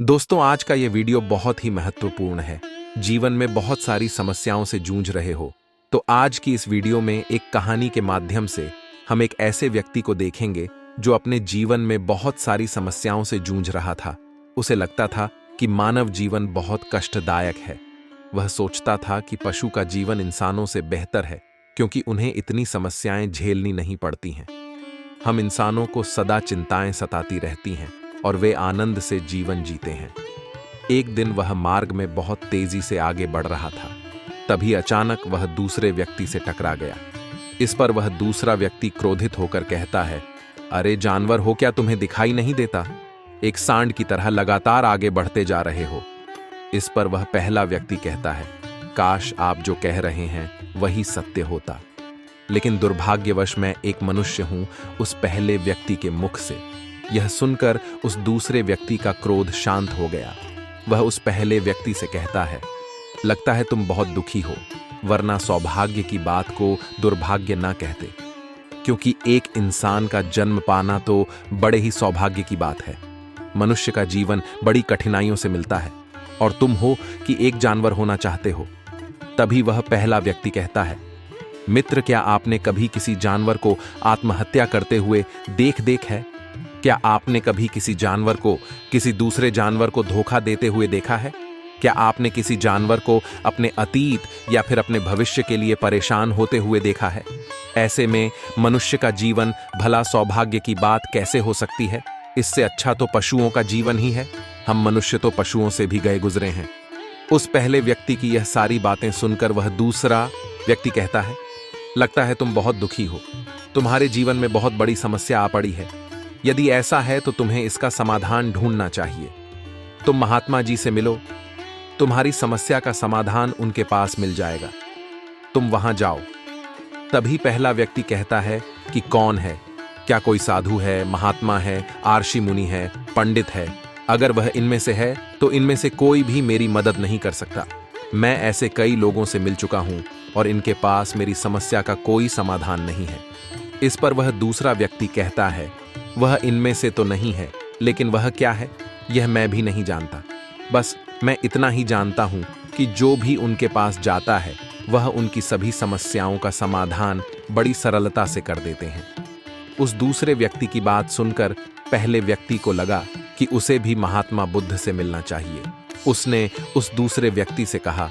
दोस्तों, आज का ये वीडियो बहुत ही महत्वपूर्ण है। जीवन में बहुत सारी समस्याओं से जूझ रहे हो तो आज की इस वीडियो में एक कहानी के माध्यम से हम एक ऐसे व्यक्ति को देखेंगे जो अपने जीवन में बहुत सारी समस्याओं से जूझ रहा था। उसे लगता था कि मानव जीवन बहुत कष्टदायक है। वह सोचता था कि पशु का जीवन इंसानों से बेहतर है क्योंकि उन्हें इतनी समस्याएं झेलनी नहीं पड़ती हैं। हम इंसानों को सदा चिंताएं सताती रहती हैं और वे आनंद से जीवन जीते हैं। एक दिन वह मार्ग में बहुत तेजी से आगे बढ़ रहा था। तभी अचानक वह दूसरे व्यक्ति से टकरा गया। इस पर वह दूसरा व्यक्ति क्रोधित होकर कहता है, अरे जानवर हो क्या, तुम्हें दिखाई नहीं देता? एक सांड की तरह लगातार आगे बढ़ते जा रहे हो। इस पर वह पहला व्यक्ति कहता है, काश आप जो कह रहे हैं वही सत्य होता, लेकिन दुर्भाग्यवश मैं एक मनुष्य हूं उस पहले व्यक्ति के मुख से। यह सुनकर उस दूसरे व्यक्ति का क्रोध शांत हो गया। वह उस पहले व्यक्ति से कहता है, लगता है तुम बहुत दुखी हो, वरना सौभाग्य की बात को दुर्भाग्य ना कहते, क्योंकि एक इंसान का जन्म पाना तो बड़े ही सौभाग्य की बात है। मनुष्य का जीवन बड़ी कठिनाइयों से मिलता है और तुम हो कि एक जानवर होना चाहते हो। तभी वह पहला व्यक्ति कहता है, मित्र, क्या आपने कभी किसी जानवर को आत्महत्या करते हुए देख है? क्या आपने कभी किसी जानवर को किसी दूसरे जानवर को धोखा देते हुए देखा है? क्या आपने किसी जानवर को अपने अतीत या फिर अपने भविष्य के लिए परेशान होते हुए देखा है? ऐसे में मनुष्य का जीवन भला सौभाग्य की बात कैसे हो सकती है? इससे अच्छा तो पशुओं का जीवन ही है। हम मनुष्य तो पशुओं से भी गए गुजरे हैं। उस पहले व्यक्ति की यह सारी बातें सुनकर वह दूसरा व्यक्ति कहता है, लगता है तुम बहुत दुखी हो, तुम्हारे जीवन में बहुत बड़ी समस्या आ पड़ी है। यदि ऐसा है तो तुम्हें इसका समाधान ढूंढना चाहिए। तुम महात्मा जी से मिलो, तुम्हारी समस्या का समाधान उनके पास मिल जाएगा। तुम वहां जाओ। तभी पहला व्यक्ति कहता है कि कौन है? क्या कोई साधु है, महात्मा है, आर्षि मुनि है, पंडित है? अगर वह इनमें से है तो इनमें से कोई भी मेरी मदद नहीं कर सकता। मैं ऐसे कई लोगों से मिल चुका हूं और इनके पास मेरी समस्या का कोई समाधान नहीं है। इस पर वह दूसरा व्यक्ति कहता है, वह इनमें से तो नहीं है, लेकिन वह क्या है यह मैं भी नहीं जानता। बस मैं इतना ही जानता हूं कि जो भी उनके पास जाता है वह उनकी सभी समस्याओं का समाधान बड़ी सरलता से कर देते हैं। उस दूसरे व्यक्ति की बात सुनकर पहले व्यक्ति को लगा कि उसे भी महात्मा बुद्ध से मिलना चाहिए। उसने उस दूसरे व्यक्ति से कहा,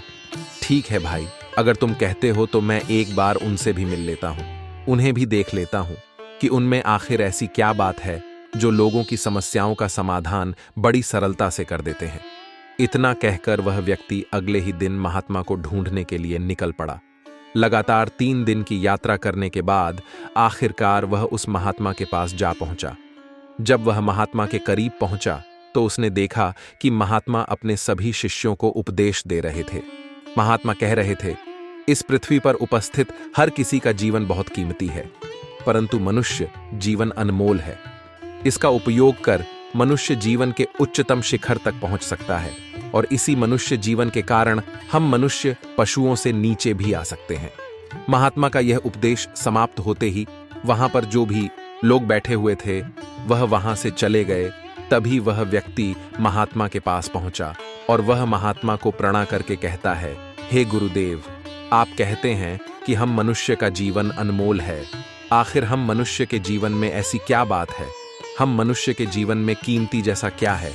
ठीक है भाई, अगर तुम कहते हो तो मैं एक बार उनसे भी मिल लेता हूं, उन्हें भी देख लेता हूं कि उनमें आखिर ऐसी क्या बात है जो लोगों की समस्याओं का समाधान बड़ी सरलता से कर देते हैं। इतना कहकर वह व्यक्ति अगले ही दिन महात्मा को ढूंढने के लिए निकल पड़ा। लगातार 3 दिन की यात्रा करने के बाद आखिरकार वह उस महात्मा के पास जा पहुंचा। जब वह महात्मा के करीब पहुंचा तो उसने देखा कि महात्मा अपने सभी शिष्यों को उपदेश दे रहे थे। महात्मा कह रहे थे, इस पृथ्वी पर उपस्थित हर किसी का जीवन बहुत कीमती है, परंतु मनुष्य जीवन अनमोल है। इसका उपयोग कर मनुष्य जीवन के उच्चतम शिखर तक पहुंच सकता है और इसी मनुष्य जीवन के कारण हम मनुष्य पशुओं से नीचे भी आ सकते हैं। महात्मा का यह उपदेश समाप्त होते ही वहां पर जो भी लोग बैठे हुए थे वह वहां से चले गए। तभी वह व्यक्ति महात्मा के पास पहुंचा और वह महात्मा को प्रणाम करके कहता है, हे गुरुदेव, आप कहते हैं कि हम मनुष्य का जीवन अनमोल है। आखिर हम मनुष्य के जीवन में ऐसी क्या बात है? हम मनुष्य के जीवन में कीमती जैसा क्या है?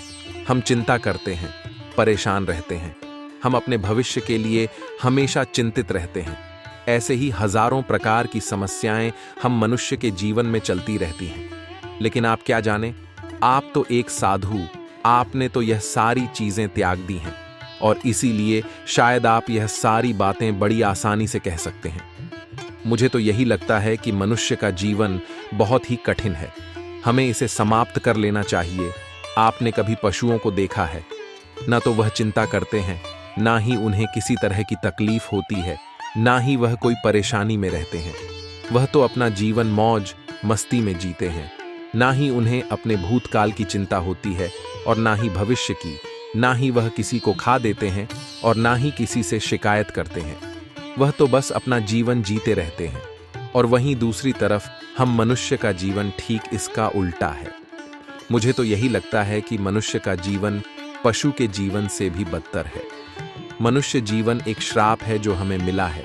हम चिंता करते हैं, परेशान रहते हैं, हम अपने भविष्य के लिए हमेशा चिंतित रहते हैं। ऐसे ही हजारों प्रकार की समस्याएं हम मनुष्य के जीवन में चलती रहती हैं। लेकिन आप क्या जाने, आप तो एक साधु, आपने तो यह सारी चीजें त्याग दी हैं और इसीलिए शायद आप यह सारी बातें बड़ी आसानी से कह सकते हैं। मुझे तो यही लगता है कि मनुष्य का जीवन बहुत ही कठिन है, हमें इसे समाप्त कर लेना चाहिए। आपने कभी पशुओं को देखा है? ना तो वह चिंता करते हैं, ना ही उन्हें किसी तरह की तकलीफ होती है, ना ही वह कोई परेशानी में रहते हैं। वह तो अपना जीवन मौज मस्ती में जीते हैं। ना ही उन्हें अपने भूतकाल की चिंता होती है और ना ही भविष्य की। ना ही वह किसी को खा देते हैं और ना ही किसी से शिकायत करते हैं। वह तो बस अपना जीवन जीते रहते हैं। और वहीं दूसरी तरफ हम मनुष्य का जीवन ठीक इसका उल्टा है। मुझे तो यही लगता है कि मनुष्य का जीवन पशु के जीवन से भी बदतर है। मनुष्य जीवन एक श्राप है जो हमें मिला है।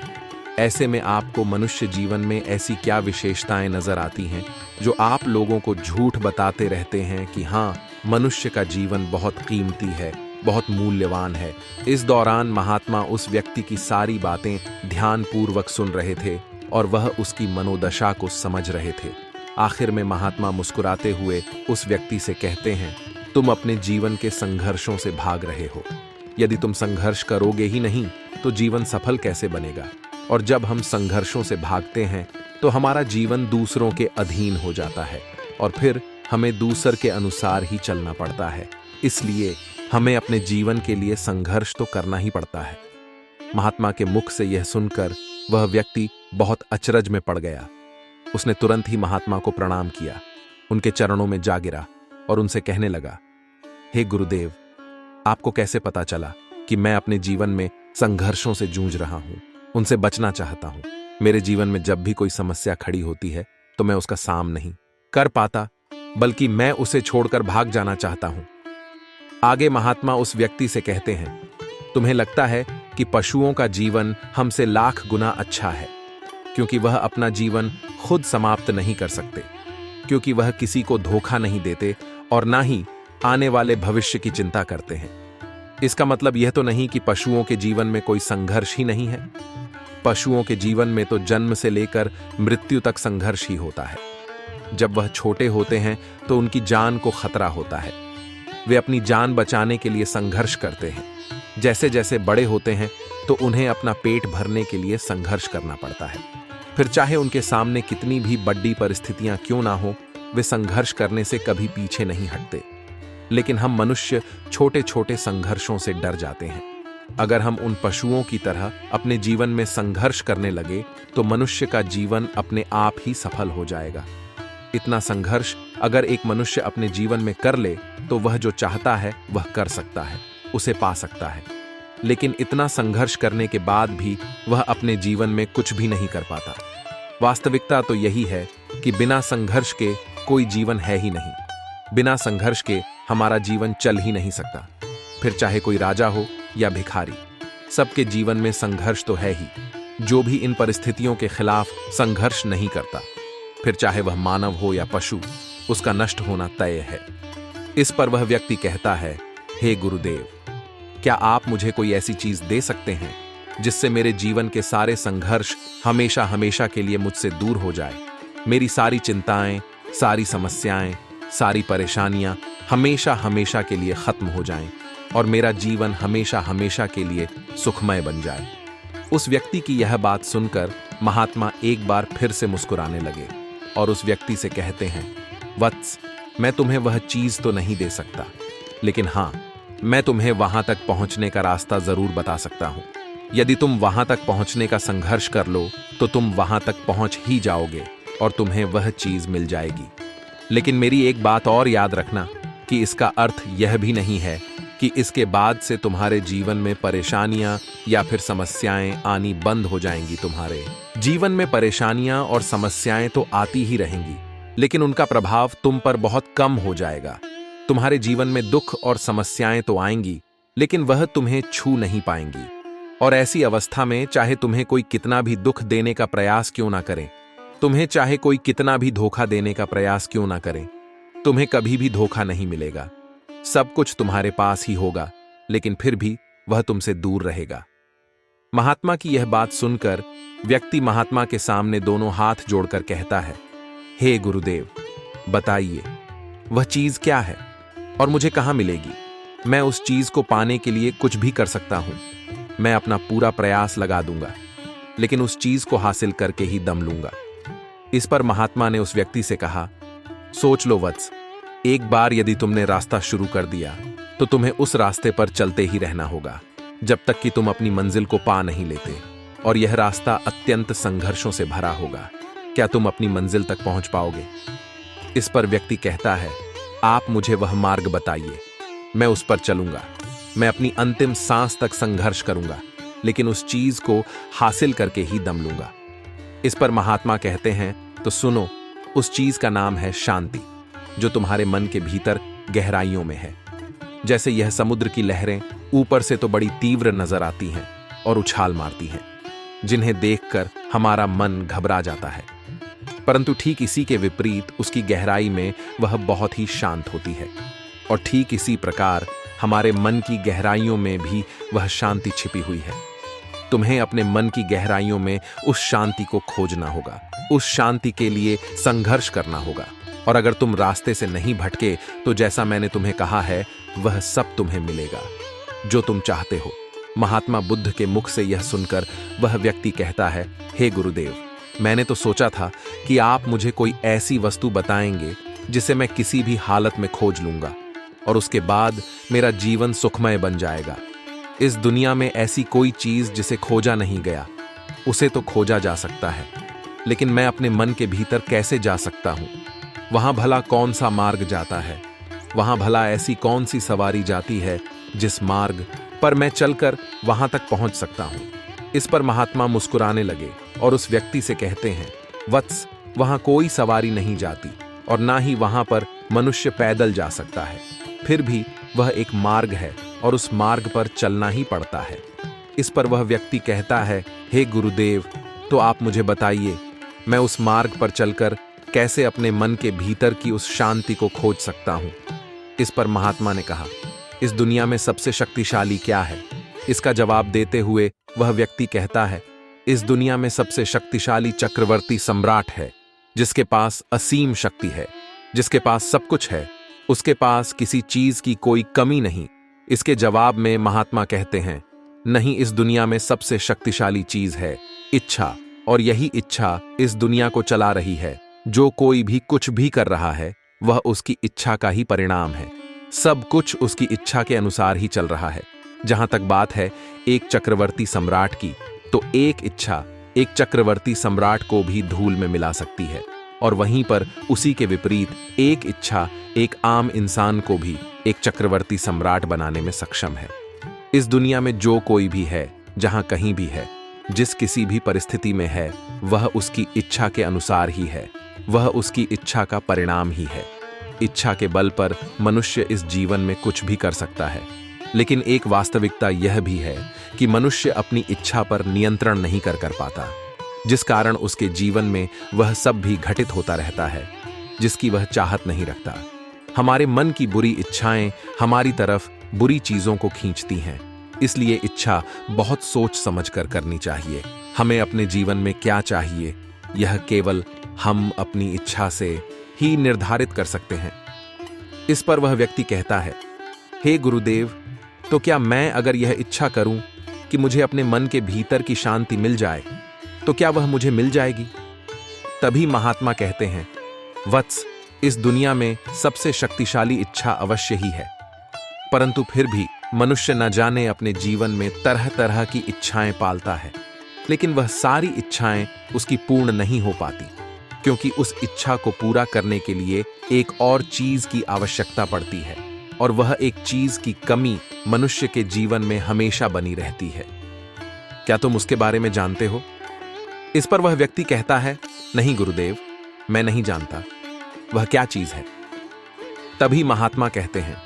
ऐसे में आपको मनुष्य जीवन में ऐसी क्या विशेषताएं नजर आती हैं जो आप लोगों को झूठ बताते रहते हैं कि हाँ, मनुष्य का जीवन बहुत कीमती है, बहुत मूल्यवान है। इस दौरान महात्मा उस व्यक्ति की सारी बातें ध्यानपूर्वक सुन रहे थे और वह उसकी मनोदशा को समझ रहे थे। आखिर में महात्मा मुस्कुराते हुए उस व्यक्ति से कहते हैं, तुम अपने जीवन के संघर्षों से भाग रहे हो। यदि तुम संघर्ष करोगे ही नहीं तो जीवन सफल कैसे बनेगा? और जब हम संघर्षों से भागते हैं तो हमारा जीवन दूसरों के अधीन हो जाता है और फिर हमें दूसर के अनुसार ही चलना पड़ता है। इसलिए हमें अपने जीवन के लिए संघर्ष तो करना ही पड़ता है। महात्मा के मुख से यह सुनकर वह व्यक्ति बहुत अचरज में पड़ गया। उसने तुरंत ही महात्मा को प्रणाम किया, उनके चरणों में जा गिरा और उनसे कहने लगा, हे गुरुदेव, आपको कैसे पता चला कि मैं अपने जीवन में संघर्षों से जूझ रहा हूं, उनसे बचना चाहता हूं। मेरे जीवन में जब भी कोई समस्या खड़ी होती है तो मैं उसका सामना नहीं कर पाता, बल्कि मैं उसे छोड़कर भाग जाना चाहता हूं। आगे महात्मा उस व्यक्ति से कहते हैं, तुम्हें लगता है कि पशुओं का जीवन हमसे लाख गुना अच्छा है, क्योंकि वह अपना जीवन खुद समाप्त नहीं कर सकते, क्योंकि वह किसी को धोखा नहीं देते और ना ही आने वाले भविष्य की चिंता करते हैं। इसका मतलब यह तो नहीं कि पशुओं के जीवन में कोई संघर्ष ही नहीं है। पशुओं के जीवन में तो जन्म से लेकर मृत्यु तक संघर्ष ही होता है। जब वह छोटे होते हैं तो उनकी जान को खतरा होता है। वे अपनी जान बचाने के लिए संघर्ष करते हैं। जैसे जैसे बड़े होते हैं तो उन्हें अपना पेट भरने के लिए संघर्ष करना पड़ता है। फिर चाहे उनके सामने कितनी भी बड़ी परिस्थितियां क्यों ना हो, वे संघर्ष करने से कभी पीछे नहीं हटते। लेकिन हम मनुष्य छोटे छोटे संघर्षों से डर जाते हैं। अगर हम उन पशुओं की तरह अपने जीवन में संघर्ष करने लगे तो मनुष्य का जीवन अपने आप ही सफल हो जाएगा। इतना संघर्ष अगर एक मनुष्य अपने जीवन में कर ले तो वह जो चाहता है वह कर सकता है, उसे पा सकता है। लेकिन इतना संघर्ष करने के बाद भी वह अपने जीवन में कुछ भी नहीं कर पाता। वास्तविकता तो यही है कि बिना संघर्ष के कोई जीवन है ही नहीं। बिना संघर्ष के हमारा जीवन चल ही नहीं सकता। फिर चाहे कोई राजा हो या भिखारी, सबके जीवन में संघर्ष तो है ही। जो भी इन परिस्थितियों के खिलाफ संघर्ष नहीं करता, फिर चाहे वह मानव हो या पशु, उसका नष्ट होना तय है। इस पर वह व्यक्ति कहता है, हे गुरुदेव, क्या आप मुझे कोई ऐसी चीज दे सकते हैं जिससे मेरे जीवन के सारे संघर्ष हमेशा हमेशा के लिए मुझसे दूर हो जाए? मेरी सारी चिंताएं, सारी समस्याएं, सारी परेशानियां हमेशा हमेशा के लिए खत्म हो जाएं और मेरा जीवन हमेशा हमेशा के लिए सुखमय बन जाए। उस व्यक्ति की यह बात सुनकर महात्मा एक बार फिर से मुस्कुराने लगे और उस व्यक्ति से कहते हैं, वत्स, मैं तुम्हें वह चीज तो नहीं दे सकता, लेकिन हाँ, मैं तुम्हें वहां तक पहुंचने का रास्ता जरूर बता सकता हूं। यदि तुम वहां तक पहुंचने का संघर्ष कर लो तो तुम वहां तक पहुंच ही जाओगे और तुम्हें वह चीज मिल जाएगी। लेकिन मेरी एक बात और याद रखना कि इसका अर्थ यह भी नहीं है कि इसके बाद से तुम्हारे जीवन में परेशानियां या फिर समस्याएं आनी बंद हो जाएंगी। तुम्हारे जीवन में परेशानियां और समस्याएं तो आती ही रहेंगी, लेकिन उनका प्रभाव तुम पर बहुत कम हो जाएगा। तुम्हारे जीवन में दुख और समस्याएं तो आएंगी, लेकिन वह तुम्हें छू नहीं पाएंगी। और ऐसी अवस्था में चाहे तुम्हें कोई कितना भी दुख देने का प्रयास क्यों ना करे, तुम्हें चाहे कोई कितना भी धोखा देने का प्रयास क्यों ना करे, तुम्हें कभी भी धोखा नहीं मिलेगा। सब कुछ तुम्हारे पास ही होगा, लेकिन फिर भी वह तुमसे दूर रहेगा। महात्मा की यह बात सुनकर व्यक्ति महात्मा के सामने दोनों हाथ जोड़कर कहता है, हे गुरुदेव, बताइए वह चीज क्या है और मुझे कहां मिलेगी? मैं उस चीज को पाने के लिए कुछ भी कर सकता हूं। मैं अपना पूरा प्रयास लगा दूंगा, लेकिन उस चीज को हासिल करके ही दम लूंगा। इस पर महात्मा ने उस व्यक्ति से कहा, सोच लो वत्स, एक बार यदि तुमने रास्ता शुरू कर दिया तो तुम्हें उस रास्ते पर चलते ही रहना होगा जब तक कि तुम अपनी मंजिल को पा नहीं लेते, और यह रास्ता अत्यंत संघर्षों से भरा होगा। क्या तुम अपनी मंजिल तक पहुंच पाओगे? इस पर व्यक्ति कहता है, आप मुझे वह मार्ग बताइए, मैं उस पर चलूंगा। मैं अपनी अंतिम सांस तक संघर्ष करूंगा, लेकिन उस चीज को हासिल करके ही दम लूंगा। इस पर महात्मा कहते हैं, तो सुनो, उस चीज का नाम है शांति, जो तुम्हारे मन के भीतर गहराइयों में है। जैसे यह समुद्र की लहरें ऊपर से तो बड़ी तीव्र नजर आती हैं और उछाल मारती हैं, जिन्हें देखकर हमारा मन घबरा जाता है। परंतु ठीक इसी के विपरीत उसकी गहराई में वह बहुत ही शांत होती है। और ठीक इसी प्रकार हमारे मन की गहराइयों में भी वह शांति छिपी हुई है। तुम्हें अपने मन की गहराइयों में उस शांति को खोजना होगा, उस शांति के लिए संघर्ष करना होगा। और अगर तुम रास्ते से नहीं भटके तो जैसा मैंने तुम्हें कहा है वह सब तुम्हें मिलेगा जो तुम चाहते हो। महात्मा बुद्ध के मुख से यह सुनकर वह व्यक्ति कहता है, हे गुरुदेव, मैंने तो सोचा था कि आप मुझे कोई ऐसी वस्तु बताएंगे जिसे मैं किसी भी हालत में खोज लूंगा और उसके बाद मेरा जीवन सुखमय बन जाएगा। इस दुनिया में ऐसी कोई चीज जिसे खोजा नहीं गया, उसे तो खोजा जा सकता है, लेकिन मैं अपने मन के भीतर कैसे जा सकता हूं? वहां भला कौन सा मार्ग जाता है? वहां भला ऐसी कौन सी सवारी जाती है जिस मार्ग पर मैं चलकर वहां तक पहुंच सकता हूं? इस पर महात्मा मुस्कुराने लगे और उस व्यक्ति से कहते हैं, वत्स, वहां कोई सवारी नहीं जाती और ना ही वहां पर मनुष्य पैदल जा सकता है। फिर भी वह एक मार्ग है और उस मार्ग पर चलना ही पड़ता है। इस पर वह व्यक्ति कहता है, हे गुरुदेव, तो आप मुझे बताइए, मैं उस मार्ग पर चलकर कैसे अपने मन के भीतर की उस शांति को खोज सकता हूं? इस पर महात्मा ने कहा, इस दुनिया में सबसे शक्तिशाली क्या है? इसका जवाब देते हुए वह व्यक्ति कहता है, इस दुनिया में सबसे शक्तिशाली चक्रवर्ती सम्राट है, जिसके पास असीम शक्ति है, जिसके पास सब कुछ है, उसके पास किसी चीज की कोई कमी नहीं। इसके जवाब में महात्मा कहते हैं, नहीं, इस दुनिया में सबसे शक्तिशाली चीज है इच्छा, और यही इच्छा इस दुनिया को चला रही है। जो कोई भी कुछ भी कर रहा है वह उसकी इच्छा का ही परिणाम है। सब कुछ उसकी इच्छा के अनुसार ही चल रहा है। जहां तक बात है एक चक्रवर्ती सम्राट की, तो एक इच्छा एक चक्रवर्ती सम्राट को भी धूल में मिला सकती है, और वहीं पर उसी के विपरीत एक इच्छा एक आम इंसान को भी एक चक्रवर्ती सम्राट बनाने में सक्षम है। इस दुनिया में जो कोई भी है, जहां कहीं भी है, जिस किसी भी परिस्थिति में है, वह उसकी इच्छा के अनुसार ही है, वह उसकी इच्छा का परिणाम ही है। इच्छा के बल पर मनुष्य इस जीवन में कुछ भी कर सकता है, लेकिन एक वास्तविकता यह भी है कि मनुष्य अपनी इच्छा पर नियंत्रण नहीं कर पाता, जिस कारण उसके जीवन में वह सब भी घटित होता रहता है जिसकी वह चाहत नहीं रखता। हमारे मन की बुरी इच्छाएं हमारी तरफ बुरी चीजों को खींचती हैं, इसलिए इच्छा बहुत सोच समझकर करनी चाहिए। हमें अपने जीवन में क्या चाहिए, यह केवल हम अपनी इच्छा से ही निर्धारित कर सकते हैं। इस पर वह व्यक्ति कहता है, हे गुरुदेव, तो क्या मैं अगर यह इच्छा करूं कि मुझे अपने मन के भीतर की शांति मिल जाए, तो क्या वह मुझे मिल जाएगी? तभी महात्मा कहते हैं, वत्स, इस दुनिया में सबसे शक्तिशाली इच्छा अवश्य ही है, परंतु फिर भी मनुष्य न जाने अपने जीवन में तरह तरह की इच्छाएं पालता है, लेकिन वह सारी इच्छाएं उसकी पूर्ण नहीं हो पाती, क्योंकि उस इच्छा को पूरा करने के लिए एक और चीज की आवश्यकता पड़ती है, और वह एक चीज की कमी मनुष्य के जीवन में हमेशा बनी रहती है। क्या तुम उसके बारे में जानते हो? इस पर वह व्यक्ति कहता है, नहीं गुरुदेव, मैं नहीं जानता, वह क्या चीज है? तभी महात्मा कहते हैं,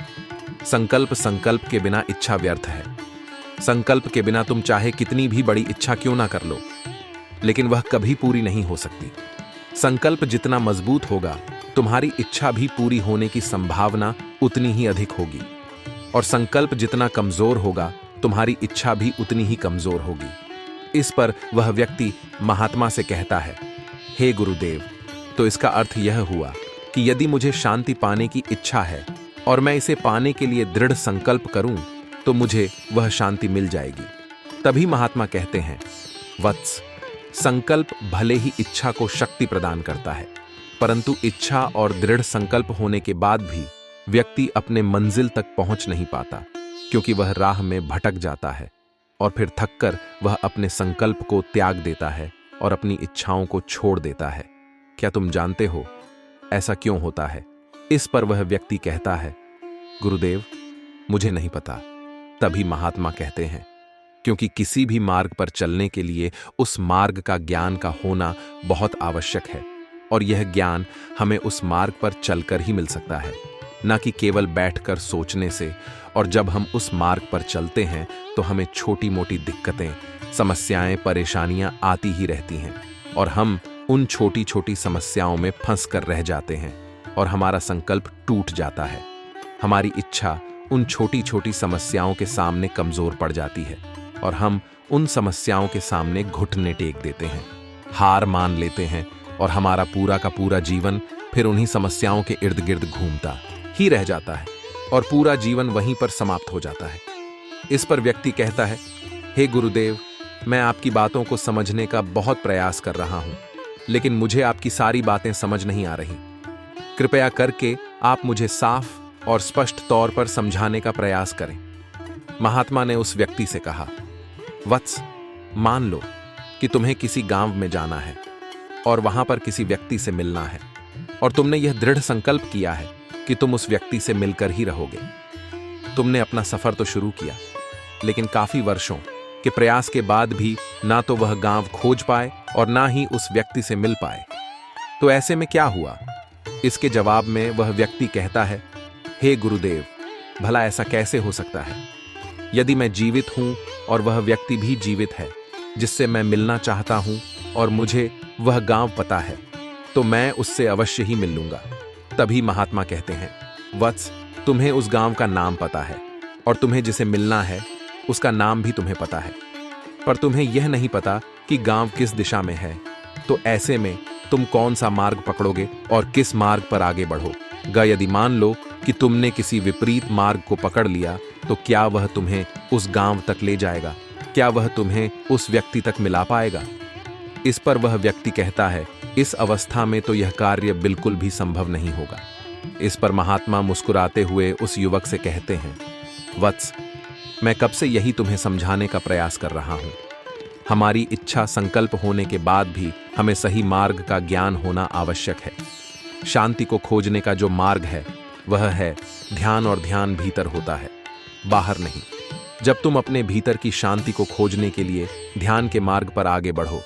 संकल्प के बिना इच्छा व्यर्थ है। संकल्प के बिना तुम चाहे कितनी भी बड़ी इच्छा क्यों ना कर लो, लेकिन वह कभी पूरी नहीं हो सकती। संकल्प जितना मजबूत होगा, तुम्हारी इच्छा भी पूरी होने की संभावना उतनी ही अधिक होगी, और संकल्प जितना कमजोर होगा, तुम्हारी इच्छा भी उतनी ही कमजोर होगी। इस पर वह व्यक्ति महात्मा से कहता है, हे गुरुदेव, तो इसका अर्थ यह हुआ कि यदि मुझे शांति पाने की इच्छा है और मैं इसे पाने के लिए दृढ़ संकल्प करूं, तो मुझे वह शांति मिल जाएगी। तभी महात्मा कहते हैं, वत्स, संकल्प भले ही इच्छा को शक्ति प्रदान करता है, परंतु इच्छा और दृढ़ संकल्प होने के बाद भी व्यक्ति अपने मंजिल तक पहुंच नहीं पाता, क्योंकि वह राह में भटक जाता है और फिर थककर वह अपने संकल्प को त्याग देता है और अपनी इच्छाओं को छोड़ देता है। क्या तुम जानते हो ऐसा क्यों होता है? इस पर वह व्यक्ति कहता है, गुरुदेव, मुझे नहीं पता। तभी महात्मा कहते हैं, क्योंकि किसी भी मार्ग पर चलने के लिए उस मार्ग का ज्ञान का होना बहुत आवश्यक है, और यह ज्ञान हमें उस मार्ग पर चलकर ही मिल सकता है। ना कि केवल बैठकर सोचने से। और जब हम उस मार्ग पर चलते हैं तो हमें छोटी मोटी दिक्कतें, समस्याएं, परेशानियां आती ही रहती हैं और हम उन छोटी छोटी समस्याओं में फंस कर रह जाते हैं और हमारा संकल्प टूट जाता है। हमारी इच्छा उन छोटी छोटी समस्याओं के सामने कमजोर पड़ जाती है और हम उन समस्याओं के सामने घुटने टेक देते हैं, हार मान लेते हैं और हमारा पूरा का पूरा जीवन फिर उन्हीं समस्याओं के इर्द गिर्द घूमता ही रह जाता है और पूरा जीवन वहीं पर समाप्त हो जाता है। इस पर व्यक्ति कहता है, हे गुरुदेव, मैं आपकी बातों को समझने का बहुत प्रयास कर रहा हूं, लेकिन मुझे आपकी सारी बातें समझ नहीं आ रही। कृपया करके आप मुझे साफ और स्पष्ट तौर पर समझाने का प्रयास करें। महात्मा ने उस व्यक्ति से कहा, वत्स, मान लो कि तुम्हें किसी गांव में जाना है और वहां पर किसी व्यक्ति से मिलना है और तुमने यह दृढ़ संकल्प किया है कि तुम उस व्यक्ति से मिलकर ही रहोगे। तुमने अपना सफर तो शुरू किया, लेकिन काफी वर्षों के प्रयास के बाद भी ना तो वह गांव खोज पाए और ना ही उस व्यक्ति से मिल पाए। तो ऐसे में क्या हुआ? इसके जवाब में वह व्यक्ति कहता है, हे गुरुदेव, भला ऐसा कैसे हो सकता है? यदि मैं जीवित हूं और वह व्यक्ति भी जीवित है जिससे मैं मिलना चाहता हूं और मुझे वह गांव पता है, तो मैं उससे अवश्य ही मिल लूंगा। तभी महात्मा कहते हैं, वत्स, तुम्हें उस गांव का नाम पता है और तुम्हें जिसे मिलना है उसका नाम भी तुम्हें पता है, पर तुम्हें यह नहीं पता कि गांव किस दिशा में है। तो ऐसे में तुम कौन सा मार्ग पकड़ोगे और किस मार्ग पर आगे बढ़ोगे? यदि मान लो कि तुमने किसी विपरीत मार्ग को पकड़ लिया, तो क्या वह तुम्हें उस गांव तक ले जाएगा? क्या वह तुम्हें उस व्यक्ति तक मिला पाएगा? इस पर वह व्यक्ति कहता है, इस अवस्था में तो यह कार्य बिल्कुल भी संभव नहीं होगा। इस पर महात्मा मुस्कुराते हुए उस युवक से कहते हैं, वत्स, मैं कब से यही तुम्हें समझाने का प्रयास कर रहा हूं। हमारी इच्छा संकल्प होने के बाद भी हमें सही मार्ग का ज्ञान होना आवश्यक है। शांति को खोजने का जो मार्ग है वह है ध्यान, और ध्यान भीतर होता है, बाहर नहीं। जब तुम अपने भीतर की शांति को खोजने के लिए ध्यान के मार्ग पर आगे बढ़ो,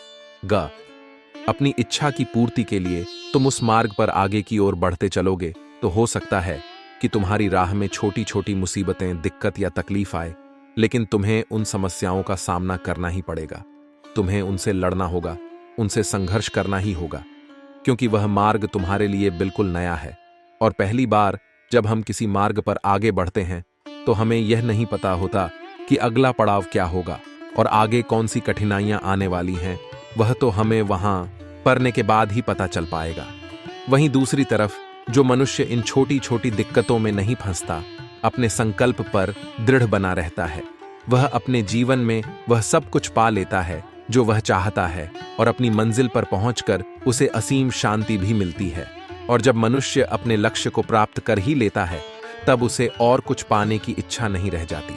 अपनी इच्छा की पूर्ति के लिए तुम उस मार्ग पर आगे की ओर बढ़ते चलोगे, तो हो सकता है कि तुम्हारी राह में छोटी छोटी मुसीबतें, दिक्कत या तकलीफ आए, लेकिन तुम्हें उन समस्याओं का सामना करना ही पड़ेगा। तुम्हें उनसे लड़ना होगा, उनसे संघर्ष करना ही होगा, क्योंकि वह मार्ग तुम्हारे लिए बिल्कुल नया है। और पहली बार जब हम किसी मार्ग पर आगे बढ़ते हैं तो हमें यह नहीं पता होता कि अगला पड़ाव क्या होगा और आगे कौन सी कठिनाइयां आने वाली हैं। वह तो हमें वहां पड़ने के बाद ही पता चल पाएगा। वहीं दूसरी तरफ जो मनुष्य इन छोटी छोटी दिक्कतों में नहीं फंसता, अपने संकल्प पर दृढ़ बना रहता है, वह अपने जीवन में वह सब कुछ पा लेता है जो वह चाहता है और अपनी मंजिल पर पहुंचकर उसे असीम शांति भी मिलती है। और जब मनुष्य अपने लक्ष्य को प्राप्त कर ही लेता है, तब उसे और कुछ पाने की इच्छा नहीं रह जाती।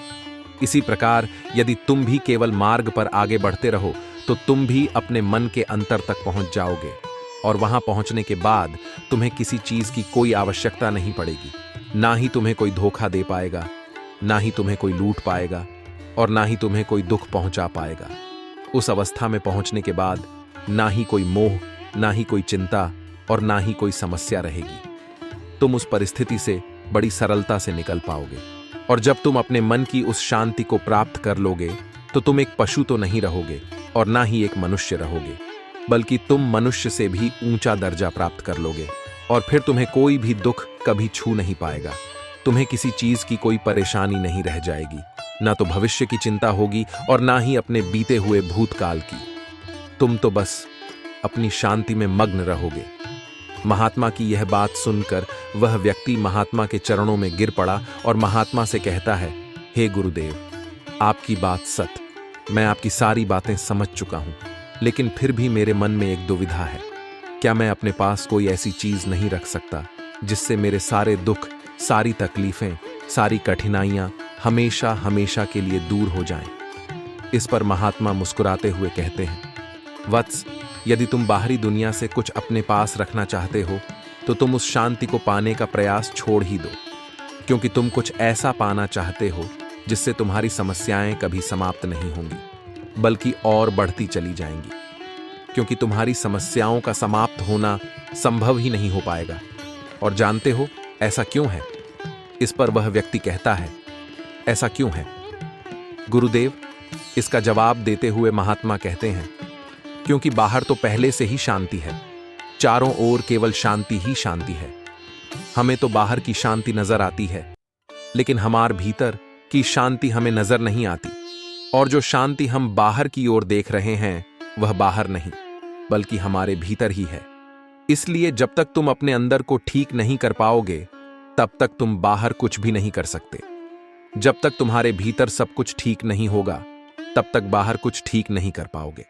इसी प्रकार यदि तुम भी केवल मार्ग पर आगे बढ़ते रहो, तो तुम भी अपने मन के अंतर तक पहुंच जाओगे और वहां पहुंचने के बाद तुम्हें किसी चीज की कोई आवश्यकता नहीं पड़ेगी। ना ही तुम्हें कोई धोखा दे पाएगा, ना ही तुम्हें कोई लूट पाएगा और ना ही तुम्हें कोई दुख पहुंचा पाएगा। उस अवस्था में पहुंचने के बाद ना ही कोई मोह, ना ही कोई चिंता और ना ही कोई समस्या रहेगी। तुम उस परिस्थिति से बड़ी सरलता से निकल पाओगे। और जब तुम अपने मन की उस शांति को प्राप्त कर लोगे, तो तुम एक पशु तो नहीं रहोगे और ना ही एक मनुष्य रहोगे, बल्कि तुम मनुष्य से भी ऊंचा दर्जा प्राप्त कर लोगे। और फिर तुम्हें कोई भी दुख कभी छू नहीं पाएगा। तुम्हें किसी चीज की कोई परेशानी नहीं रह जाएगी, ना तो भविष्य की चिंता होगी और ना ही अपने बीते हुए भूतकाल की। तुम तो बस अपनी शांति में मग्न रहोगे। महात्मा की यह बात सुनकर वह व्यक्ति महात्मा के चरणों में गिर पड़ा और महात्मा से कहता है, हे गुरुदेव, आपकी बात सत्य, मैं आपकी सारी बातें समझ चुका हूं, लेकिन फिर भी मेरे मन में एक दुविधा है। क्या मैं अपने पास कोई ऐसी चीज नहीं रख सकता जिससे मेरे सारे दुख, सारी तकलीफें, सारी कठिनाइयां हमेशा हमेशा के लिए दूर हो जाएं? इस पर महात्मा मुस्कुराते हुए कहते हैं, वत्स, यदि तुम बाहरी दुनिया से कुछ अपने पास रखना चाहते हो, तो तुम उस शांति को पाने का प्रयास छोड़ ही दो, क्योंकि तुम कुछ ऐसा पाना चाहते हो जिससे तुम्हारी समस्याएं कभी समाप्त नहीं होंगी, बल्कि और बढ़ती चली जाएंगी। क्योंकि तुम्हारी समस्याओं का समाप्त होना संभव ही नहीं हो पाएगा। और जानते हो ऐसा क्यों है? इस पर वह व्यक्ति कहता है, ऐसा क्यों है गुरुदेव? इसका जवाब देते हुए महात्मा कहते हैं, क्योंकि बाहर तो पहले से ही शांति है, चारों ओर केवल शांति ही शांति है। हमें तो बाहर की शांति नजर आती है, लेकिन हमारे भीतर की शांति हमें नजर नहीं आती। और जो शांति हम बाहर की ओर देख रहे हैं वह बाहर नहीं बल्कि हमारे भीतर ही है। इसलिए जब तक तुम अपने अंदर को ठीक नहीं कर पाओगे तब तक तुम बाहर कुछ भी नहीं कर सकते। जब तक तुम्हारे भीतर सब कुछ ठीक नहीं होगा तब तक बाहर कुछ ठीक नहीं कर पाओगे।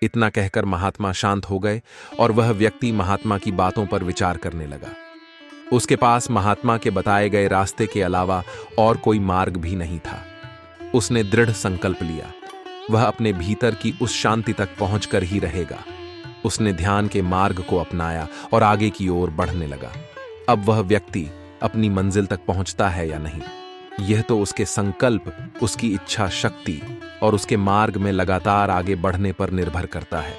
इतना कहकर महात्मा शांत हो गए और वह व्यक्ति महात्मा की बातों पर विचार करने लगा। उसके पास महात्मा के बताए गए रास्ते के अलावा और कोई मार्ग भी नहीं था। उसने दृढ़ संकल्प लिया, वह अपने भीतर की उस शांति तक पहुंचकर ही रहेगा। उसने ध्यान के मार्ग को अपनाया और आगे की ओर बढ़ने लगा। अब वह व्यक्ति अपनी मंजिल तक पहुंचता है या नहीं, यह तो उसके संकल्प, उसकी इच्छा शक्ति और उसके मार्ग में लगातार आगे बढ़ने पर निर्भर करता है।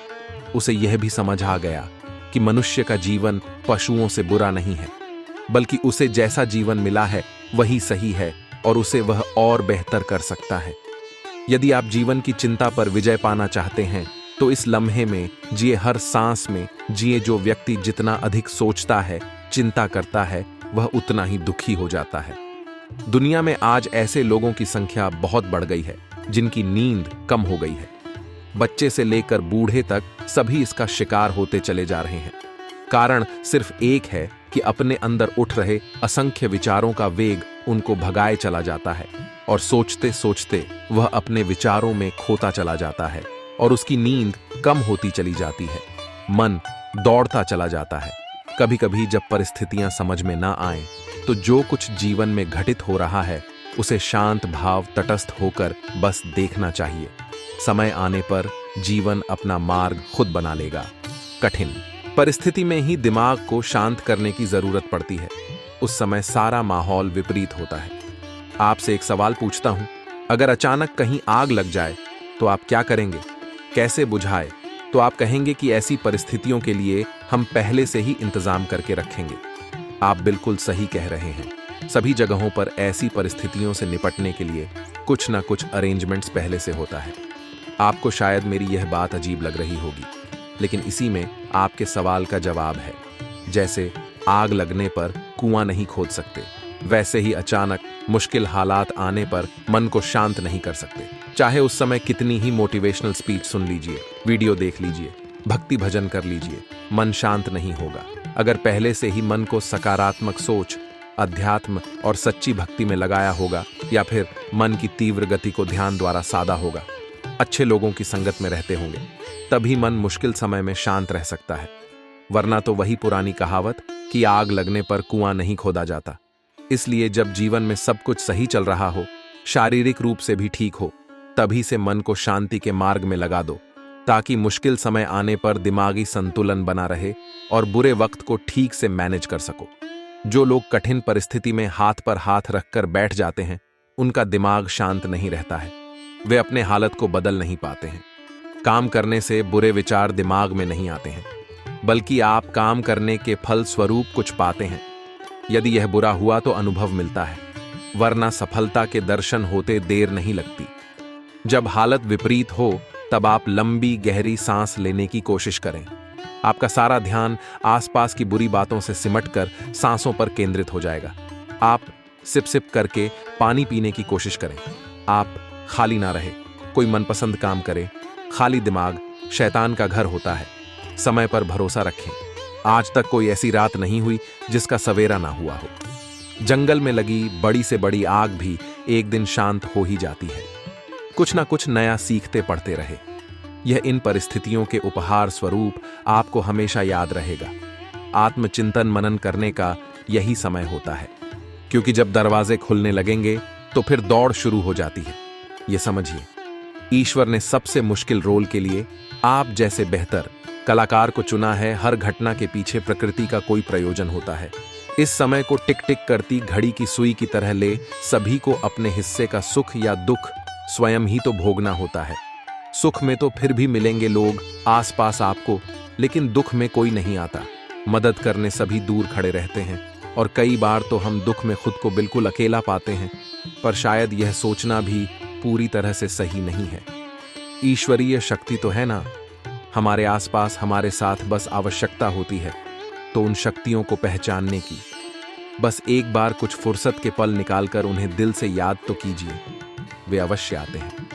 उसे यह भी समझ आ गया कि मनुष्य का जीवन पशुओं से बुरा नहीं है, बल्कि उसे जैसा जीवन मिला है वही सही है और उसे वह और बेहतर कर सकता है। यदि आप जीवन की चिंता पर विजय पाना चाहते हैं तो इस लम्हे में जिए, हर सांस में जिए। जो व्यक्ति जितना अधिक सोचता है, चिंता करता है, वह उतना ही दुखी हो जाता है। दुनिया में आज ऐसे लोगों की संख्या बहुत बढ़ गई है जिनकी नींद कम हो गई है। बच्चे से लेकर बूढ़े तक सभी इसका शिकार होते चले जा रहे हैं। कारण सिर्फ एक है कि अपने अंदर उठ रहे असंख्य विचारों का वेग उनको भगाए चला जाता है और सोचते सोचते वह अपने विचारों में खोता चला जाता है और उसकी नींद कम होती चली जाती है। मन दौड़ता चला जाता है। कभी कभी जब परिस्थितियां समझ में ना आए तो जो कुछ जीवन में घटित हो रहा है उसे शांत भाव तटस्थ होकर बस देखना चाहिए। समय आने पर जीवन अपना मार्ग खुद बना लेगा। कठिन परिस्थिति में ही दिमाग को शांत करने की जरूरत पड़ती है। उस समय सारा माहौल विपरीत होता है। आपसे एक सवाल पूछता हूं, अगर अचानक कहीं आग लग जाए तो आप क्या करेंगे? कैसे बुझाए? तो आप कहेंगे कि ऐसी परिस्थितियों के लिए हम पहले से ही इंतजाम करके रखेंगे। आप बिल्कुल सही कह रहे हैं। सभी जगहों पर ऐसी परिस्थितियों से निपटने के लिए कुछ ना कुछ अरेंजमेंट्स पहले से होता है। आपको शायद मेरी यह बात अजीब लग रही होगी, लेकिन इसी में आपके सवाल का जवाब है। जैसे आग लगने पर कुआं नहीं खोद सकते, वैसे ही अचानक मुश्किल हालात आने पर मन को शांत नहीं कर सकते। चाहे उस समय कितनी ही मोटिवेशनल स्पीच सुन लीजिए, वीडियो देख लीजिए, भक्ति भजन कर लीजिए, मन शांत नहीं होगा। अगर पहले से ही मन को सकारात्मक सोच, अध्यात्म और सच्ची भक्ति में लगाया होगा, या फिर मन की तीव्र गति को ध्यान द्वारा साधा होगा, अच्छे लोगों की संगत में रहते होंगे, तभी मन मुश्किल समय में शांत रह सकता है। वरना तो वही पुरानी कहावत कि आग लगने पर कुआं नहीं खोदा जाता। इसलिए जब जीवन में सब कुछ सही चल रहा हो, शारीरिक रूप से भी ठीक हो, तभी से मन को शांति के मार्ग में लगा दो, ताकि मुश्किल समय आने पर दिमागी संतुलन बना रहे और बुरे वक्त को ठीक से मैनेज कर सको। जो लोग कठिन परिस्थिति में हाथ पर हाथ रखकर बैठ जाते हैं, उनका दिमाग शांत नहीं रहता है। वे अपने हालत को बदल नहीं पाते हैं। काम करने से बुरे विचार दिमाग में नहीं आते हैं, बल्कि आप काम करने के फल स्वरूप कुछ पाते हैं। यदि यह बुरा हुआ तो अनुभव मिलता है, वरना सफलता के दर्शन होते देर नहीं लगती। जब हालत विपरीत हो तब आप लंबी गहरी सांस लेने की कोशिश करें। आपका सारा ध्यान आसपास की बुरी बातों से सिमटकर सांसों पर केंद्रित हो जाएगा। आप सिप सिप करके पानी पीने की कोशिश करें। आप खाली ना रहे, कोई मनपसंद काम करें। खाली दिमाग शैतान का घर होता है। समय पर भरोसा रखें। आज तक कोई ऐसी रात नहीं हुई जिसका सवेरा ना हुआ हो। जंगल में लगी बड़ी से बड़ी आग भी एक दिन शांत हो ही जाती है। कुछ ना कुछ नया सीखते पढ़ते रहे। यह इन परिस्थितियों के उपहार स्वरूप आपको हमेशा याद रहेगा। आत्मचिंतन मनन करने का यही समय होता है, क्योंकि जब दरवाजे खुलने लगेंगे तो फिर दौड़ शुरू हो जाती है। यह समझिए, ईश्वर ने सबसे मुश्किल रोल के लिए आप जैसे बेहतर कलाकार को चुना है। हर घटना के पीछे प्रकृति का कोई प्रयोजन होता है। इस समय को टिक टिक करती घड़ी की सुई की तरह ले सभी को अपने हिस्से का सुख या दुख स्वयं ही तो भोगना होता है। सुख में तो फिर भी मिलेंगे लोग आसपास आपको, लेकिन दुख में कोई नहीं आता। मदद करने सभी दूर खड़े रहते हैं। और कई बार तो हम दुख में खुद को बिल्कुल अकेला पाते हैं, पर शायद यह सोचना भी पूरी तरह से सही नहीं है। ईश्वरीय शक्ति तो है ना हमारे आसपास, हमारे साथ, बस आवश्यकता होती है तो उन शक्तियों को पहचानने की। बस एक बार कुछ फुर्सत के पल निकालकर उन्हें दिल से याद तो कीजिए, वे अवश्य आते हैं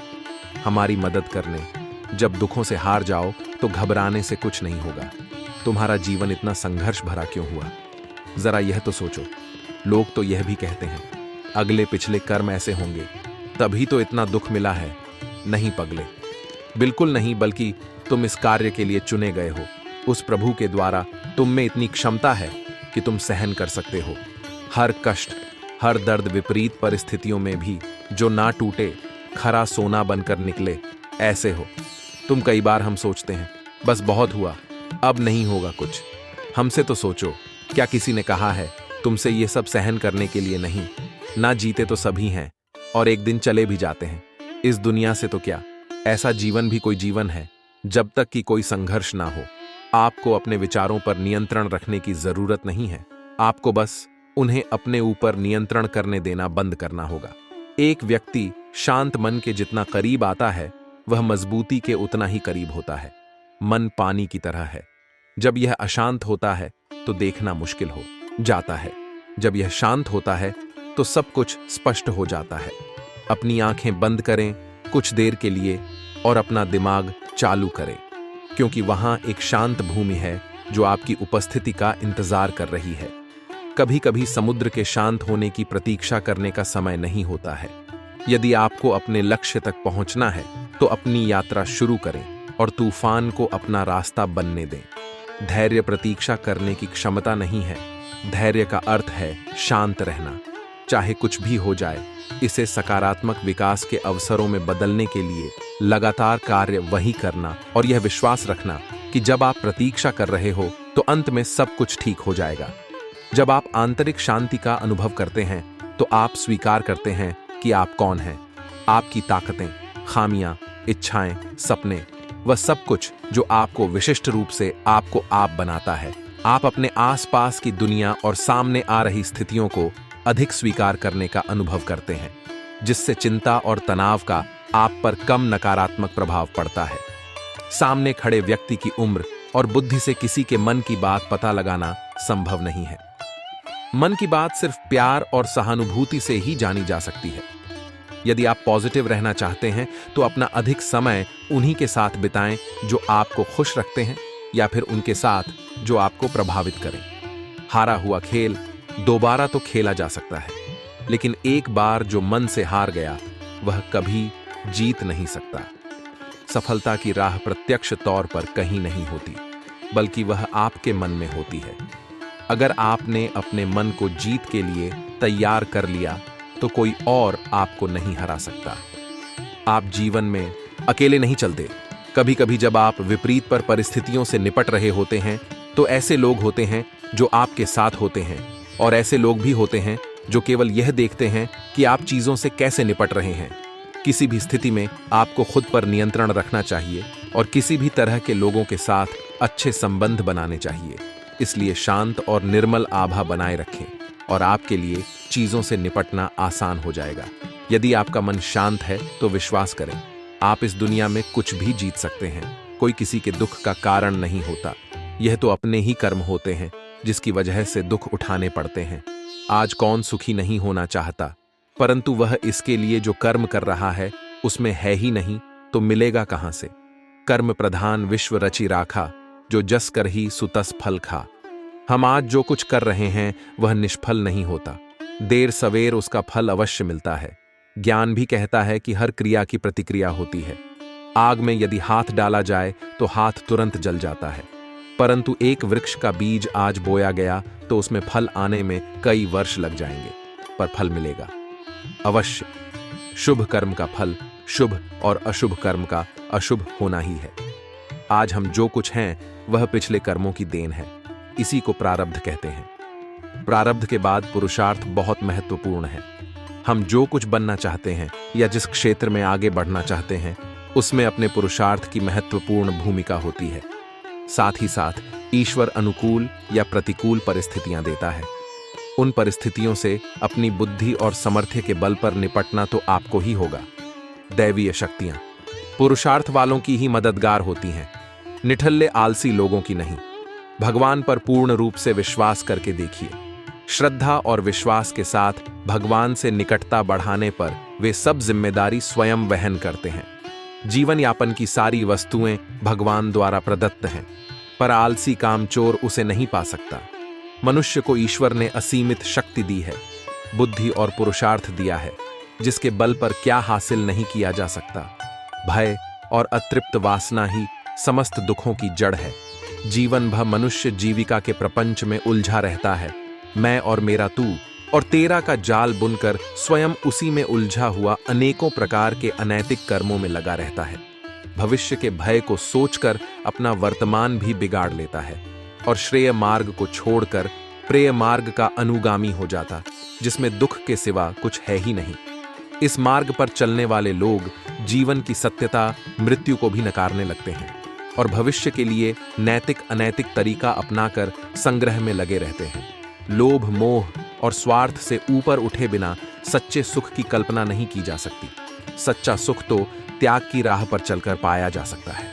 हमारी मदद करने। जब दुखों से हार जाओ तो घबराने से कुछ नहीं होगा। तुम्हारा जीवन इतना संघर्ष भरा क्यों हुआ? जरा यह तो सोचो। लोग तो यह भी कहते हैं अगले पिछले कर्म ऐसे होंगे तभी तो इतना दुख मिला है। नहीं पगले, बिल्कुल नहीं, बल्कि तुम इस कार्य के लिए चुने गए हो। उस प्रभु के द्वारा तुम में इतनी क्षमता है कि तुम सहन कर सकते हो हर कष्ट, हर दर्द। विपरीत परिस्थितियों में भी जो ना टूटे, खरा सोना बनकर निकले, ऐसे हो तुम। कई बार हम सोचते हैं बस बहुत हुआ, अब नहीं होगा कुछ। हमसे तो सोचो, क्या किसी ने कहा है तुमसे ये सब सहन करने के लिए नहीं? ना जीते तो सभी हैं और एक दिन चले भी जाते हैं इस दुनिया से। तो क्या ऐसा जीवन भी कोई जीवन है जब तक कि कोई संघर्ष ना हो? आपको अपने विचारों पर नियंत्रण रखने की जरूरत नहीं है, आपको बस उन्हें अपने ऊपर नियंत्रण करने देना बंद करना होगा। एक व्यक्ति शांत मन के जितना करीब आता है, वह मजबूती के उतना ही करीब होता है। मन पानी की तरह है, जब यह अशांत होता है तो देखना मुश्किल हो जाता है, जब यह शांत होता है तो सब कुछ स्पष्ट हो जाता है। अपनी आंखें बंद करें कुछ देर के लिए और अपना दिमाग चालू करें, क्योंकि वहां एक शांत भूमि है जो आपकी उपस्थिति का इंतजार कर रही है। कभी कभी समुद्र के शांत होने की प्रतीक्षा करने का समय नहीं होता है। यदि आपको अपने लक्ष्य तक पहुंचना है तो अपनी यात्रा शुरू करें और तूफान को अपना रास्ता बनने दें। धैर्य प्रतीक्षा करने की क्षमता नहीं है, धैर्य का अर्थ है शांत रहना। चाहे कुछ भी हो जाए, इसे सकारात्मक विकास के अवसरों में बदलने के लिए लगातार कार्य वही करना और यह विश्वास रखना कि जब आप प्रतीक्षा कर रहे हो तो अंत में सब कुछ ठीक हो जाएगा। जब आप आंतरिक शांति का अनुभव करते हैं तो आप स्वीकार करते हैं कि आप कौन हैं। आपकी ताकतें, खामियां, इच्छाएं, सपने, वह सब कुछ जो आपको विशिष्ट रूप से आपको आप बनाता है। आप अपने आसपास की दुनिया और सामने आ रही स्थितियों को अधिक स्वीकार करने का अनुभव करते हैं, जिससे चिंता और तनाव का आप पर कम नकारात्मक प्रभाव पड़ता है। सामने खड़े व्यक्ति की उम्र और बुद्धि से किसी के मन की बात पता लगाना संभव नहीं है। मन की बात सिर्फ प्यार और सहानुभूति से ही जानी जा सकती है। यदि आप पॉजिटिव रहना चाहते हैं तो अपना अधिक समय उन्हीं के साथ बिताएं जो आपको खुश रखते हैं, या फिर उनके साथ जो आपको प्रभावित करें। हारा हुआ खेल दोबारा तो खेला जा सकता है, लेकिन एक बार जो मन से हार गया वह कभी जीत नहीं सकता। सफलता की राह प्रत्यक्ष तौर पर कहीं नहीं होती, बल्कि वह आपके मन में होती है। अगर आपने अपने मन को जीत के लिए तैयार कर लिया तो कोई और आपको नहीं हरा सकता। आप जीवन में अकेले नहीं चलते। कभी कभी जब आप विपरीत पर परिस्थितियों से निपट रहे होते हैं तो ऐसे लोग होते हैं जो आपके साथ होते हैं, और ऐसे लोग भी होते हैं जो केवल यह देखते हैं कि आप चीजों से कैसे निपट रहे हैं। किसी भी स्थिति में आपको खुद पर नियंत्रण रखना चाहिए और किसी भी तरह के लोगों के साथ अच्छे संबंध बनाने चाहिए। इसलिए शांत और निर्मल आभा बनाए रखें और आपके लिए चीजों से निपटना आसान हो जाएगा। यदि आपका मन शांत है तो विश्वास करें, आप इस दुनिया में कुछ भी जीत सकते हैं। कोई किसी के दुख का कारण नहीं होता, यह तो अपने ही कर्म होते हैं जिसकी वजह से दुख उठाने पड़ते हैं। आज कौन सुखी नहीं होना चाहता, परंतु वह इसके लिए जो कर्म कर रहा है उसमें है ही नहीं तो मिलेगा कहां से। कर्म प्रधान विश्व रचि राखा, जो जस कर ही सुतस फल खा। हम आज जो कुछ कर रहे हैं वह निष्फल नहीं होता, देर सवेर उसका फल अवश्य मिलता है। ज्ञान भी कहता है कि हर क्रिया की प्रतिक्रिया होती है। आग में यदि हाथ डाला जाए तो हाथ तुरंत जल जाता है, परंतु एक वृक्ष का बीज आज बोया गया तो उसमें फल आने में कई वर्ष लग जाएंगे, पर फल मिलेगा अवश्य। शुभ कर्म का फल शुभ और अशुभ कर्म का अशुभ होना ही है। आज हम जो कुछ हैं वह पिछले कर्मों की देन है, इसी को प्रारब्ध कहते हैं। प्रारब्ध के बाद पुरुषार्थ बहुत महत्वपूर्ण है। हम जो कुछ बनना चाहते हैं या जिस क्षेत्र में आगे बढ़ना चाहते हैं उसमें अपने पुरुषार्थ की महत्वपूर्ण भूमिका होती है। साथ ही साथ ईश्वर अनुकूल या प्रतिकूल परिस्थितियां देता है। उन परिस्थितियों से अपनी बुद्धि और सामर्थ्य के बल पर निपटना तो आपको ही होगा। दैवीय शक्तियां पुरुषार्थ वालों की ही मददगार होती हैं, निठल्ले आलसी लोगों की नहीं। भगवान पर पूर्ण रूप से विश्वास करके देखिए। श्रद्धा और विश्वास के साथ भगवान से निकटता बढ़ाने पर वे सब जिम्मेदारी स्वयं वहन करते हैं। जीवन यापन की सारी वस्तुएं भगवान द्वारा प्रदत्त हैं, पर आलसी कामचोर उसे नहीं पा सकता। मनुष्य को ईश्वर ने असीमित शक्ति दी है, बुद्धि और पुरुषार्थ दिया है, जिसके बल पर क्या हासिल नहीं किया जा सकता। भय और अतृप्त वासना ही समस्त दुखों की जड़ है। जीवन भर मनुष्य जीविका के प्रपंच में उलझा रहता है। मैं और मेरा तू और तेरा का जाल बुनकर स्वयं उसी में उलझा हुआ अनेकों प्रकार के अनैतिक कर्मों में लगा रहता है। भविष्य के भय को सोचकर अपना वर्तमान भी बिगाड़ लेता है और श्रेय मार्ग को छोड़कर प्रेय मार्ग का अनुगामी हो जाता, जिसमें दुख के सिवा कुछ है ही नहीं। इस मार्ग पर चलने वाले लोग जीवन की सत्यता, मृत्यु को भी नकारने लगते हैं और भविष्य के लिए नैतिक अनैतिक तरीका अपनाकर संग्रह में लगे रहते हैं। लोभ, मोह और स्वार्थ से ऊपर उठे बिना सच्चे सुख की कल्पना नहीं की जा सकती। सच्चा सुख तो त्याग की राह पर चलकर पाया जा सकता है।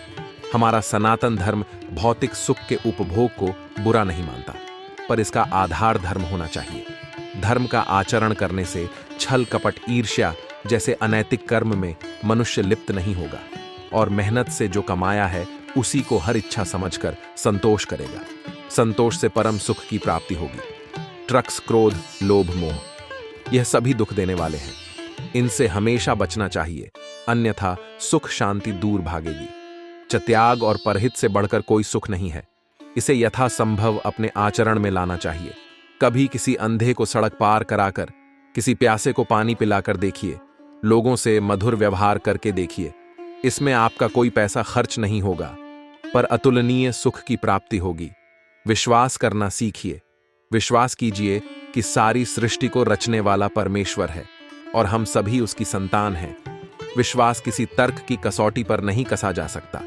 हमारा सनातन धर्म भौतिक सुख के उपभोग को बुरा नहीं मानता, पर इसका आधार धर्म होना चाहिए। धर्म का आचरण करने से छल, कपट, ईर्ष्या जैसे अनैतिक कर्म में मनुष्य लिप्त नहीं होगा और मेहनत से जो कमाया है उसी को हर इच्छा समझकर संतोष करेगा। संतोष से परम सुख की प्राप्ति होगी। ट्रक्स, क्रोध, लोभ, मोह यह सभी दुख देने वाले हैं। इनसे हमेशा बचना चाहिए, अन्यथा सुख शांति दूर भागेगी। त्याग और परहित से बढ़कर कोई सुख नहीं है। इसे यथासंभव अपने आचरण में लाना चाहिए। कभी किसी अंधे को सड़क पार कराकर, किसी प्यासे को पानी पिलाकर देखिए। लोगों से मधुर व्यवहार करके देखिए। इसमें आपका कोई पैसा खर्च नहीं होगा, पर अतुलनीय सुख की प्राप्ति होगी। विश्वास करना सीखिए। विश्वास कीजिए कि सारी सृष्टि को रचने वाला परमेश्वर है और हम सभी उसकी संतान हैं। विश्वास किसी तर्क की कसौटी पर नहीं कसा जा सकता।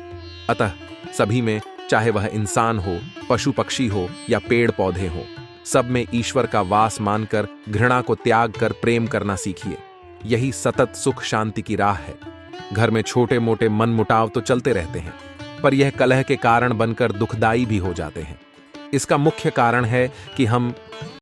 अतः सभी में, चाहे वह इंसान हो, पशु पक्षी हो या पेड़ पौधे हो, सब में ईश्वर का वास मानकर घृणा को त्याग कर प्रेम करना सीखिए। यही सतत सुख शांति की राह है। घर में छोटे मोटे मनमुटाव तो चलते रहते हैं, पर यह कलह के कारण बनकर दुखदाई भी हो जाते हैं। इसका मुख्य कारण है कि हम